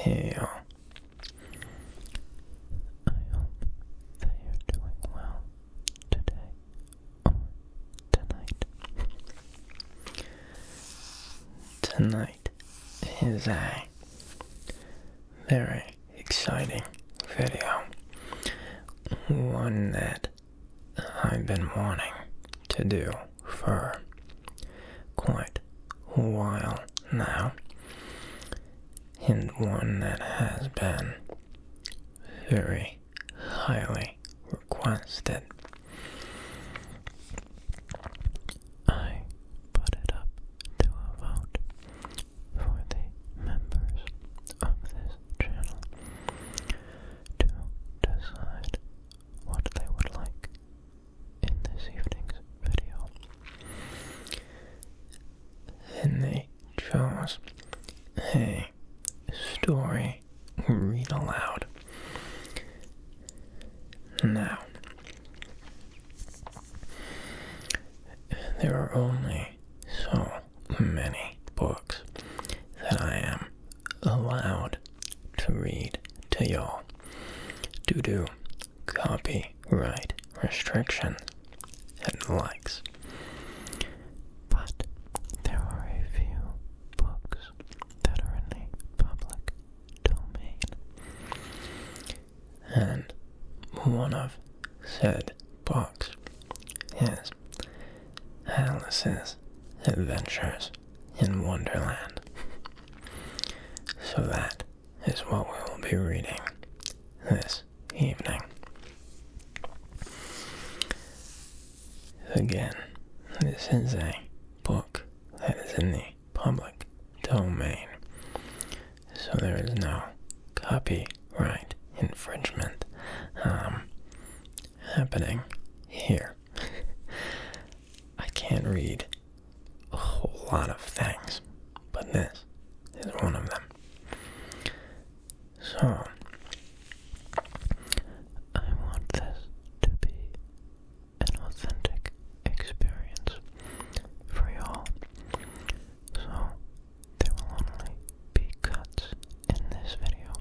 Hey, I hope that you're doing well today or tonight. Tonight is a very exciting video, one that I've been wanting to do for quite a while now, and one that has been very highly requested. I put it up to a vote for the members of this channel to decide what they would like in this evening's video. And they chose a story read aloud. Now, there are only so many books that I am allowed to read to y'all due to copyright restrictions and the likes. But there are a few books that are in the public domain. And one of said books is Alice's Adventures in Wonderland. So that is what we will be reading this evening. Again, this is a book that is in the public domain, so there is no copyright infringement happening here. I can't read a whole lot of things, but this is one of them. So, I want this to be an authentic experience for y'all. So, there will only be cuts in this video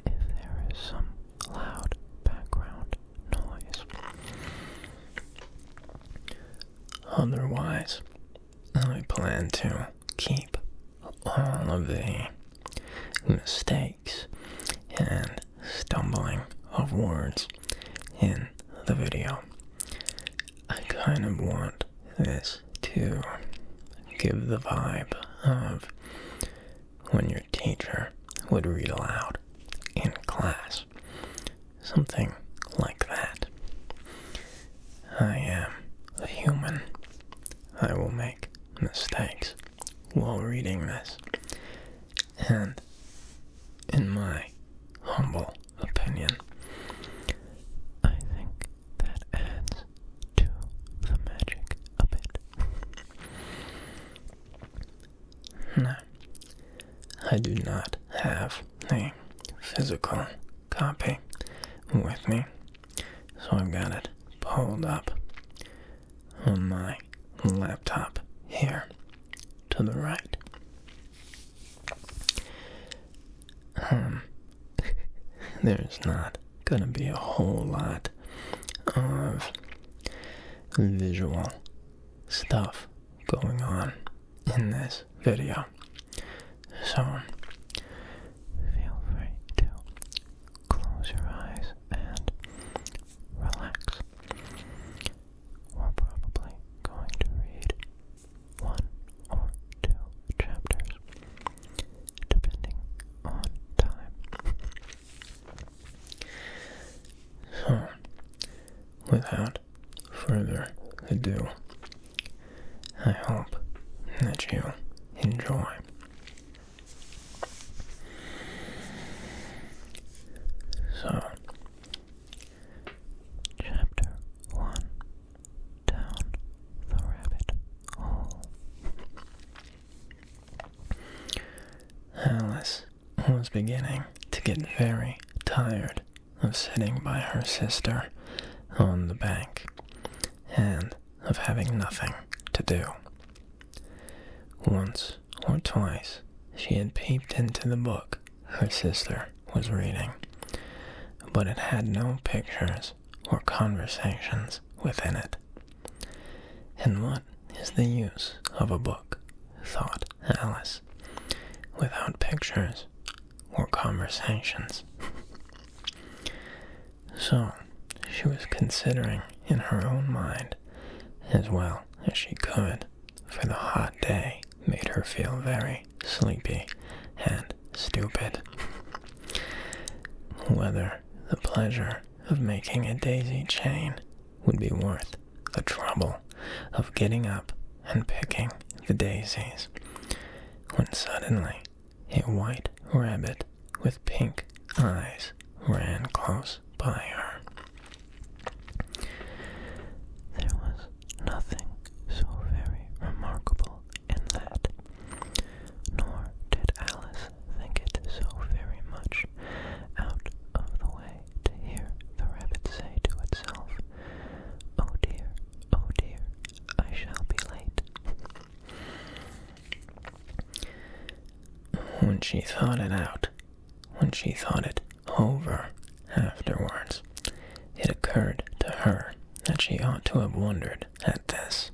if there is some loud background noise. Otherwise, I plan to keep all of the mistakes and stumbling of words in the video. I kind of want this to give the vibe of when your teacher would read aloud in class. Something like that. I am a human. I will make mistakes while reading this. And in my humble opinion, I think that adds to the magic a bit. Now, I do not have a physical copy with me, so I've got it pulled up on my laptop here to the right. There's not gonna be a whole lot of visual stuff going on in this video, so feel free to close your eyes and relax. We're probably going to read 1 or 2 chapters, depending on time. So, without further ado, I hope that you enjoy. So, Chapter 1, Down the Rabbit Hole. Alice was beginning to get very tired of sitting by her sister on the bank and of having nothing to do. Once or twice she had peeped into the book her sister was reading, but it had no pictures or conversations within it. And what is the use of a book, thought Alice, without pictures or conversations? So she was considering in her own mind, as well as she could, for the hot day made her feel very sleepy and stupid, whether the pleasure of making a daisy chain would be worth the trouble of getting up and picking the daisies, when suddenly a white rabbit with pink eyes ran close by her. There was nothing so very remarkable in that, nor did Alice think it so very much out of the way to hear the rabbit say to itself, oh dear, I shall be late." When she thought it out, when she thought it over afterwards, it occurred to her that she ought to have wondered at this,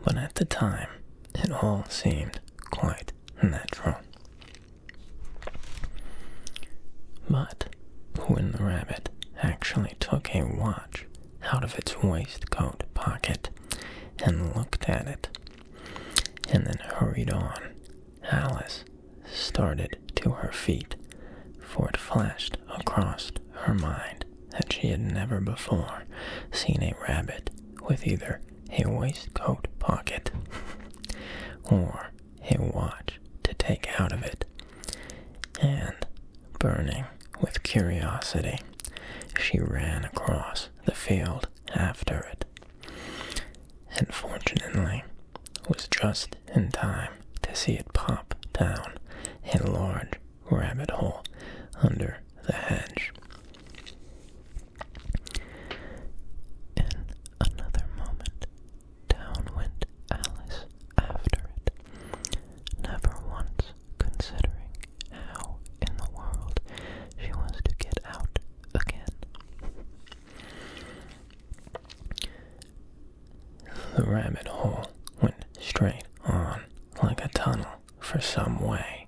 but at the time it all seemed quite natural. But when the rabbit actually took a watch out of its waistcoat pocket and looked at it, and then hurried on, Alice started to her feet, for it flashed across her mind that she had never before seen a rabbit with either a waistcoat pocket or a watch to take out of it, and, burning with curiosity, she ran across the field after it, and fortunately was just in time to see it pop down a large rabbit hole under the hedge. In another moment, down went Alice after it, never once considering how in the world she was to get out again. The rabbit hole went straight on like a tunnel for some way,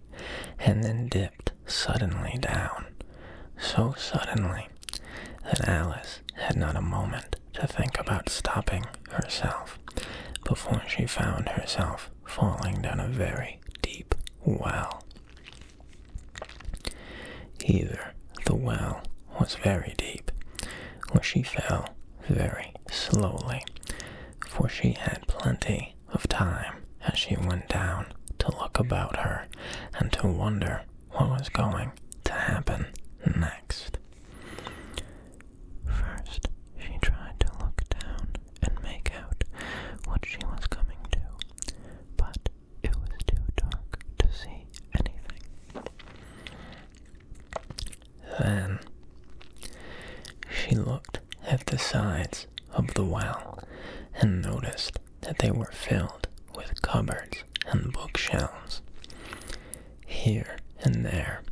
and then dipped suddenly down, so suddenly that Alice had not a moment to think about stopping herself before she found herself falling down a very deep well. Either the well was very deep, or she fell very slowly, for she had plenty of time as she went down to look about her and to wonder what was going to happen next. First, she tried to look down and make out what she was coming to, but it was too dark to see anything. Then, she looked at the sides of the well and noticed that they were filled with cupboards and bookshelves. Here and there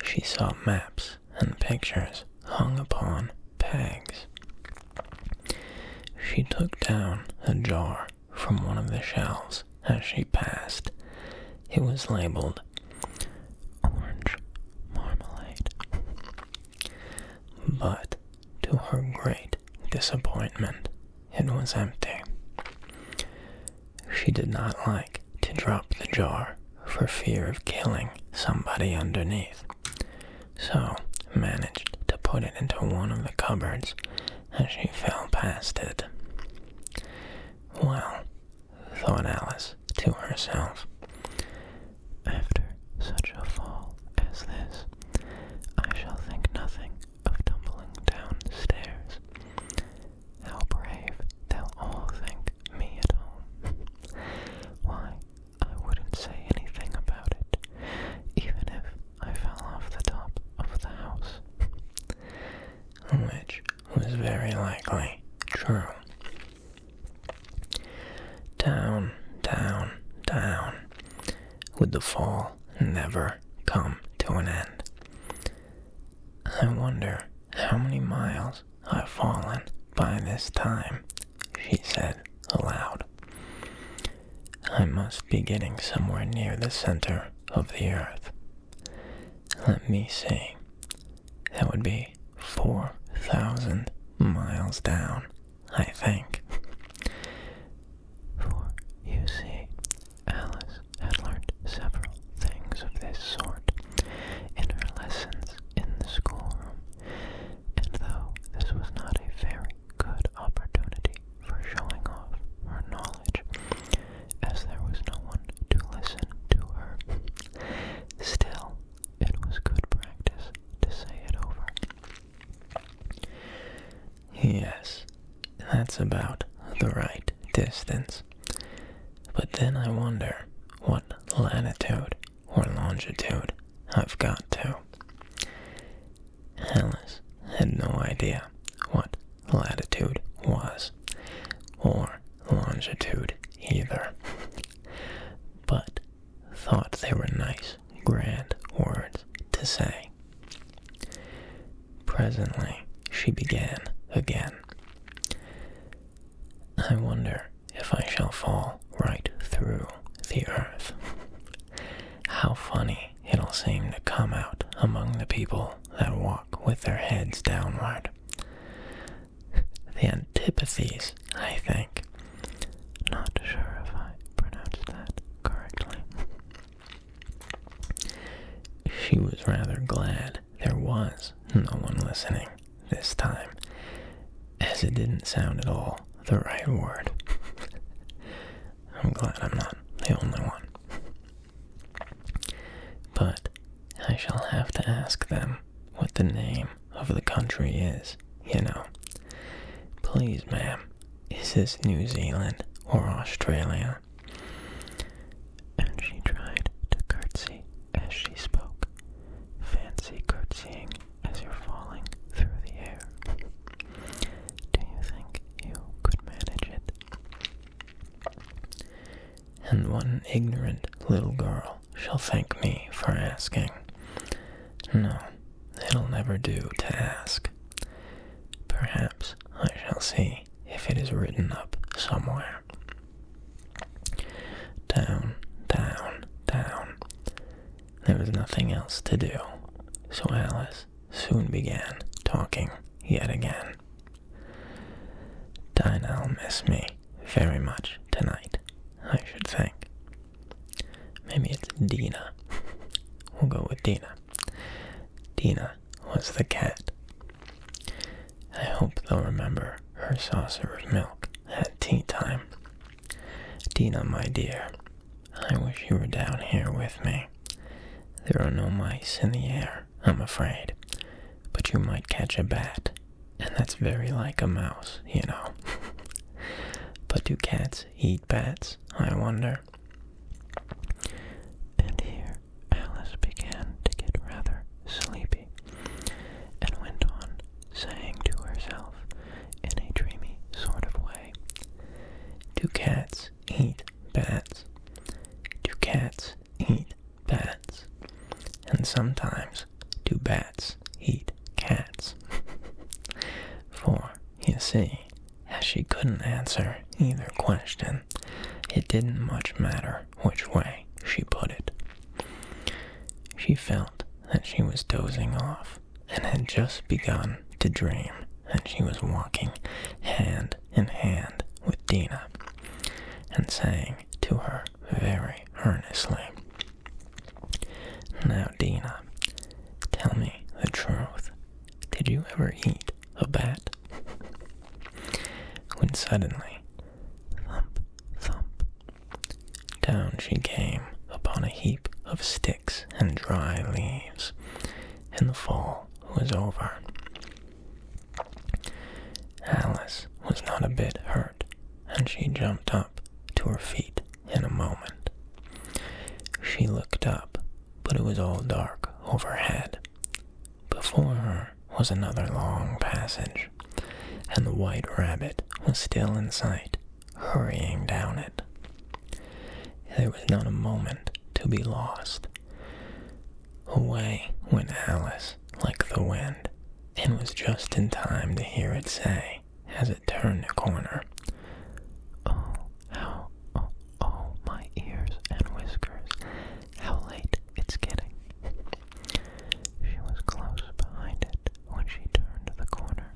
she saw maps and pictures hung upon pegs. She took down a jar from one of the shelves as she passed. It was labeled orange marmalade. But to her great disappointment, it was empty. She did not like to drop the jar for fear of killing somebody underneath, so managed to put it into one of the cupboards as she fell past it. Well, thought Alice to herself, after such a fall as this, I shall think nothing of tumbling downstairs. How brave they'll all think me at home. Why, I wouldn't say anything about it, even if I fell off the top of the house. Which was very likely true. Down, down, down would the fall never come to to an end. I wonder how many miles I've fallen by this time, she said aloud. I must be getting somewhere near the center of the earth. Let me see. That would be 4,000 miles down, I think. For, you see, Alice had learned several things of this sort in her lessons in the schoolroom, and though this was not a very good opportunity for showing off her knowledge, as there was no one to listen to her, still it was good practice to say it over. Yes, that's about the right distance. But then I wonder what latitude or longitude I've got to. Alice had no idea what latitude was, or longitude either, but thought they were nice, grand words to say. Presently, she began again. I wonder if I shall fall right through the earth. How funny it'll seem to come out among the people that walk with their heads downward. The antipathies, I think. Not sure if I pronounced that correctly. She was rather glad there was no one listening this time, as it didn't sound at all the right word. I'm glad I'm not the only one. But I shall have to ask them what the name of the country is, you know. Please, ma'am, is this New Zealand or Australia? And she tried to curtsy as she spoke. Fancy curtsying as you're falling through the air. Do you think you could manage it? And one ignorant little girl shall thank me for asking. No, it'll never do to ask. Perhaps I shall see if it is written up somewhere. Down, down, down. There was nothing else to do, so Alice soon began talking yet again. Dinah'll miss me very much tonight, I should think. Maybe it's Dina. We'll go with Dina. Dina was the cat. I hope they'll remember her saucer of milk at tea time. Dina, my dear, I wish you were down here with me. There are no mice in the air, I'm afraid, but you might catch a bat, and that's very like a mouse, you know. But do cats eat bats, I wonder? And here Alice began to get rather sleepy, and went on saying to herself in a dreamy sort of way, do cats eat bats? Do cats eat bats? And sometimes do bats eat cats? For, you see, as she couldn't answer either question, it didn't much matter which way she put it. She felt that she was dozing off, and had just begun to dream that she was walking hand in hand with Dina, and saying to her very earnestly, now, Dina, tell me the truth. Did you ever eat a bat? When suddenly, thump, thump, down she came upon a heap of sticks and dry leaves, and the fall was over. Alice was not a bit hurt, and she jumped up to her feet in a moment. She looked up, but it was all dark overhead. Before her was another long passage, and the white rabbit was still in sight, hurrying down it. There was not a moment to be lost. A Away went Alice like the wind, and was just in time to hear it say, as it turned a corner, "Oh, how, oh, my ears and whiskers, how late it's getting." She was close behind it when she turned the corner,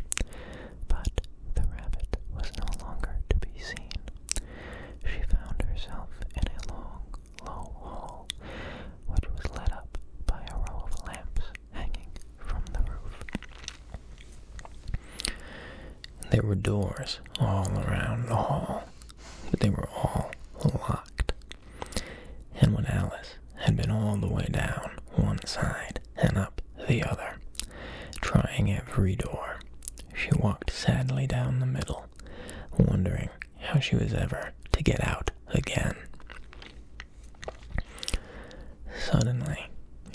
but the rabbit was no longer to be seen. She found herself in a long, low hall, which was lit up by a row of lamps hanging from the roof. There were doors all around the hall, but they were all locked. And when Alice had been all the way down one side and up the other, trying every door, she walked sadly down the middle, wondering how she was ever to get out again. Suddenly,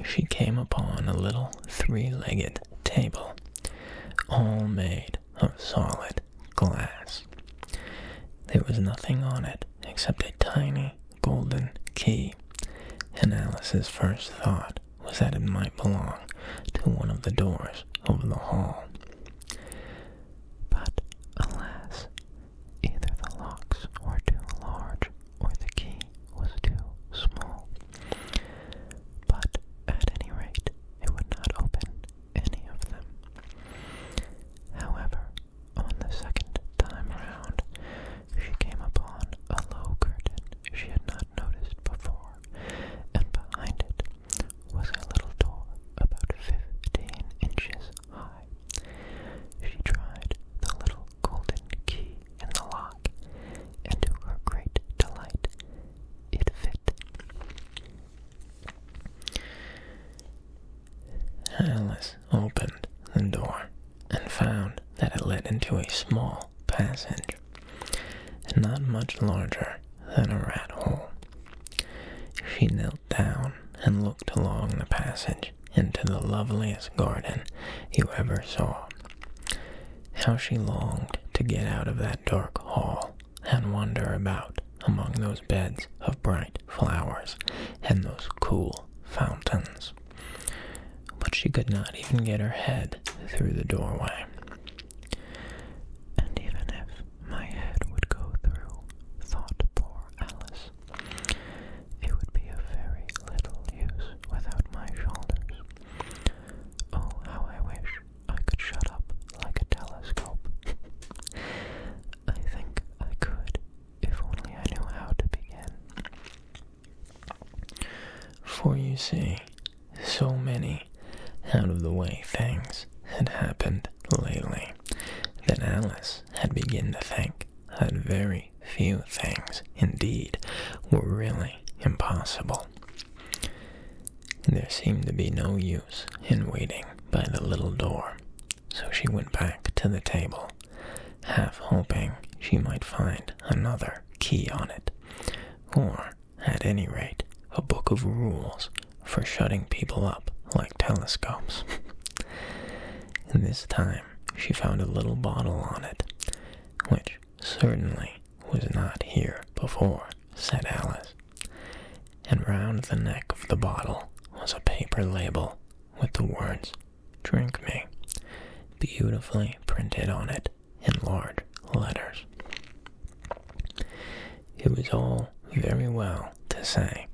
she came upon a little three-legged table, all made of solid glass. There was nothing on it except a tiny golden key, and Alice's first thought was that it might belong to one of the doors of the hall. But alas, either the locks were too large or the key was too small. But at any rate, it would not open any of them. However, on the second time round, she came upon a low curtain she had not noticed before, and behind it was a little door about 15 inches high. She tried the little golden key in the lock, and to her great delight, it fit. Alice opened the door and found that it led into a small passage, not much larger than a rat hole. She knelt down and looked along the passage into the loveliest garden you ever saw. How she longed to get out of that dark hall and wander about among those beds of bright flowers and those cool fountains. But she could not even get her head through the doorway. And even if my head would go through, thought poor Alice, it would be of very little use without my shoulders. Oh, how I wish I could shut up like a telescope. I think I could, if only I knew how to begin. For you see, so many out-of-the-way things had happened lately that Alice had begun to think that very few things, indeed, were really impossible. There seemed to be no use in waiting by the little door, so she went back to the table, half hoping she might find another key on it, or, at any rate, a book of rules for shutting people up like telescopes. And this time she found a little bottle on it, which certainly was not here before, said Alice. And round the neck of the bottle was a paper label with the words, "Drink me," beautifully printed on it in large letters. It was all very well to say,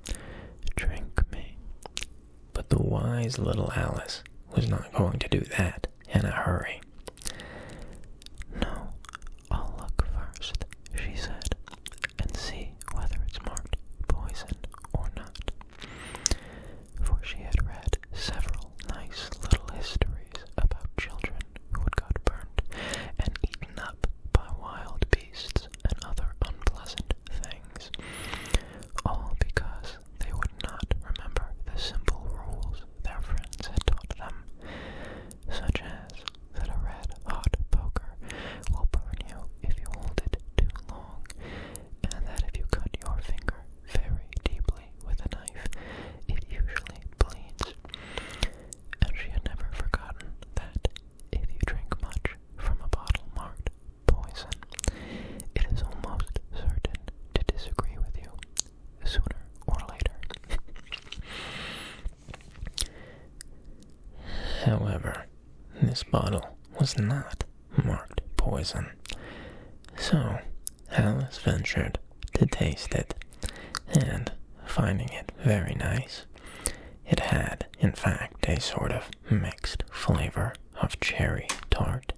"Drink me," but the wise little Alice was not going to do that in a hurry. "No, I'll look first," she said, "and see whether it's marked poison or not." For she had read several nice little histories about children who had got burnt and eaten up by wild beasts and other unpleasant things, all because they would not remember the simple rules their friends had taught them, such as that a rat However, this bottle was not marked poison. So, Alice ventured to taste it, and, finding it very nice, it had, in fact, a sort of mixed flavor of cherry tart,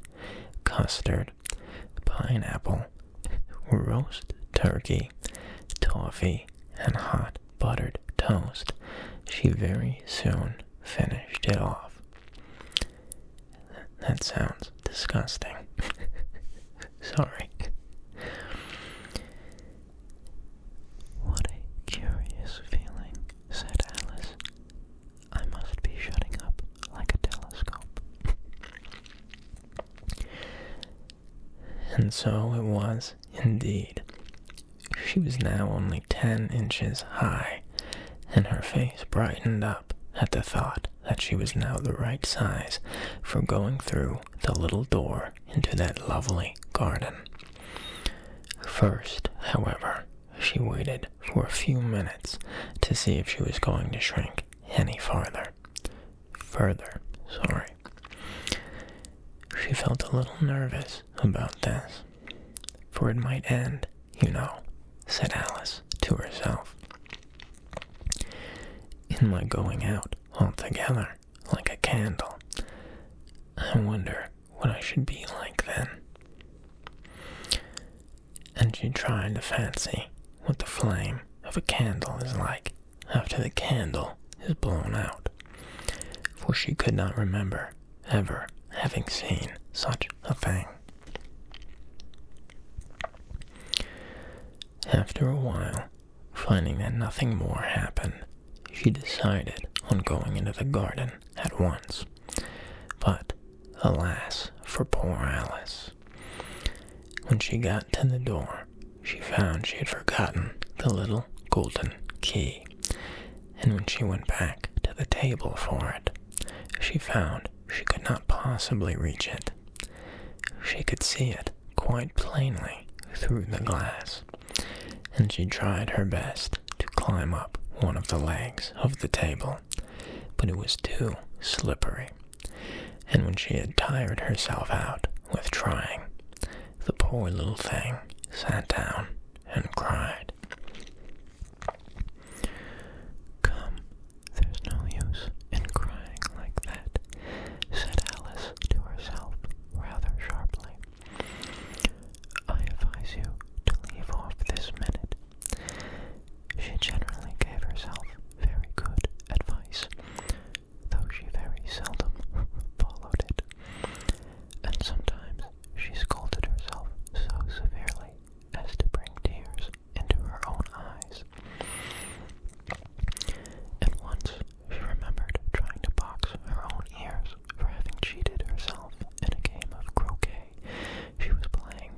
custard, pineapple, roast turkey, toffee, and hot buttered toast. She very soon finished it off. That sounds disgusting. Sorry. What a curious feeling, said Alice. I must be shutting up like a telescope. And so it was indeed. She was now only 10 inches high, and her face brightened up at the thought that she was now the right size for going through the little door into that lovely garden. First, however, she waited for a few minutes to see if she was going to shrink any farther. She felt a little nervous about this, for it might end, you know, said Alice to herself, in my going out altogether like a candle. I wonder what I should be like then. And she tried to fancy what the flame of a candle is like after the candle is blown out, for she could not remember ever having seen such a thing. After a while, finding that nothing more happened, she decided on going into the garden at once. But, alas for poor Alice. When she got to the door, she found she had forgotten the little golden key, and when she went back to the table for it, she found she could not possibly reach it. She could see it quite plainly through the glass, and she tried her best to climb up one of the legs of the table, but it was too slippery, and when she had tired herself out with trying, the poor little thing sat down and cried. Come, there's no use in crying like that, said Alice to herself rather sharply. I advise you to leave off this minute. She generally gave herself very good advice, though she very seldom followed it, and sometimes she scolded herself so severely as to bring tears into her own eyes. And once she remembered trying to box her own ears for having cheated herself in a game of croquet she was playing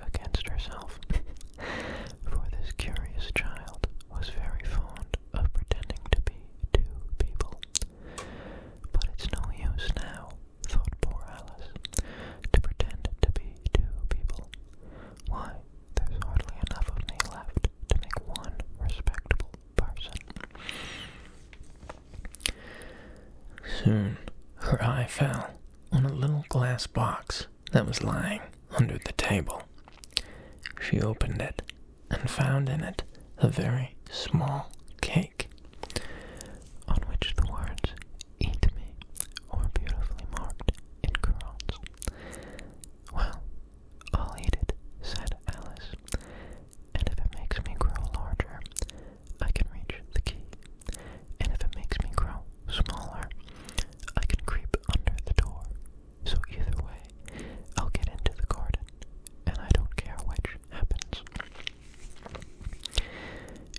against herself. For this curious child was very fond of pretending to be two people. But it's no use now, thought poor Alice, to pretend to be two people. Why, there's hardly enough of me left to make one respectable person. Soon, her eye fell on a little glass box that was lying under the table. She opened it and found in it a very small cake, On which the words, "Eat me," were beautifully marked in crowns. Well, I'll eat it, said Alice, and if it makes me grow larger, I can reach the key, and if it makes me grow smaller, I can creep under the door. So either way, I'll get into the garden, and I don't care which happens.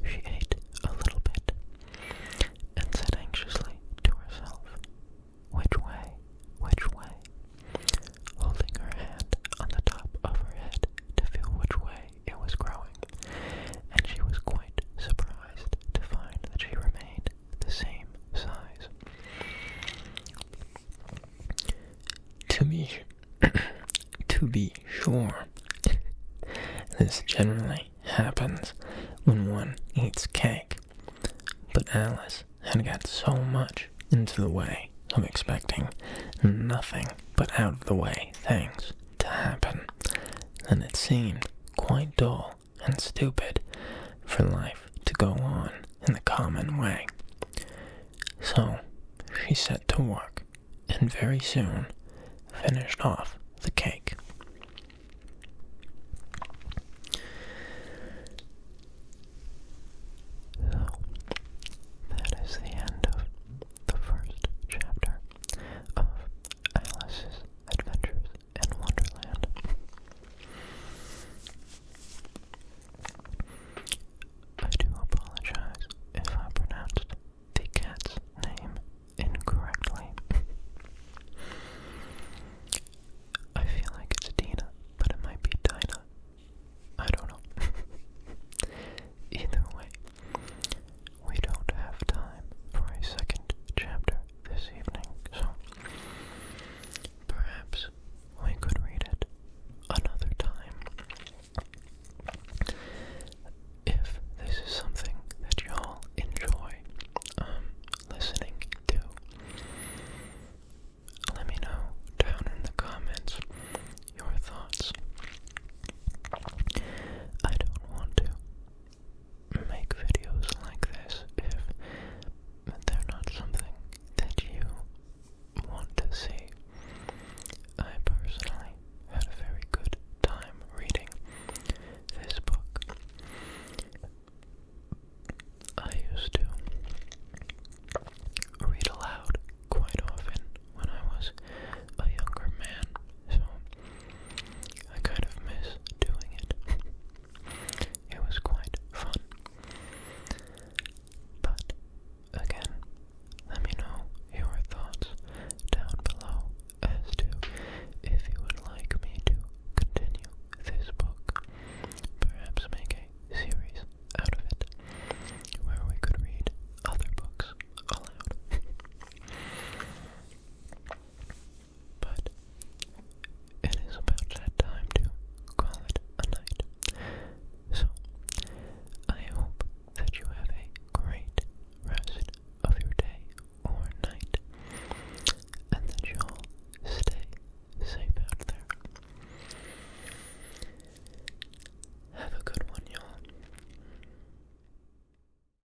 She ate a little bit, and said anxiously to herself, which way, holding her hand on the top of her head to feel which way it was growing, and she was quite surprised to find that she remained the same size. To be sure, this generally happens when one eats cake, but Alice had got so much into the way of expecting nothing but out-of-the-way things to happen, and it seemed quite dull and stupid for life to go on in the common way. So she set to work, and very soon finished off the cake.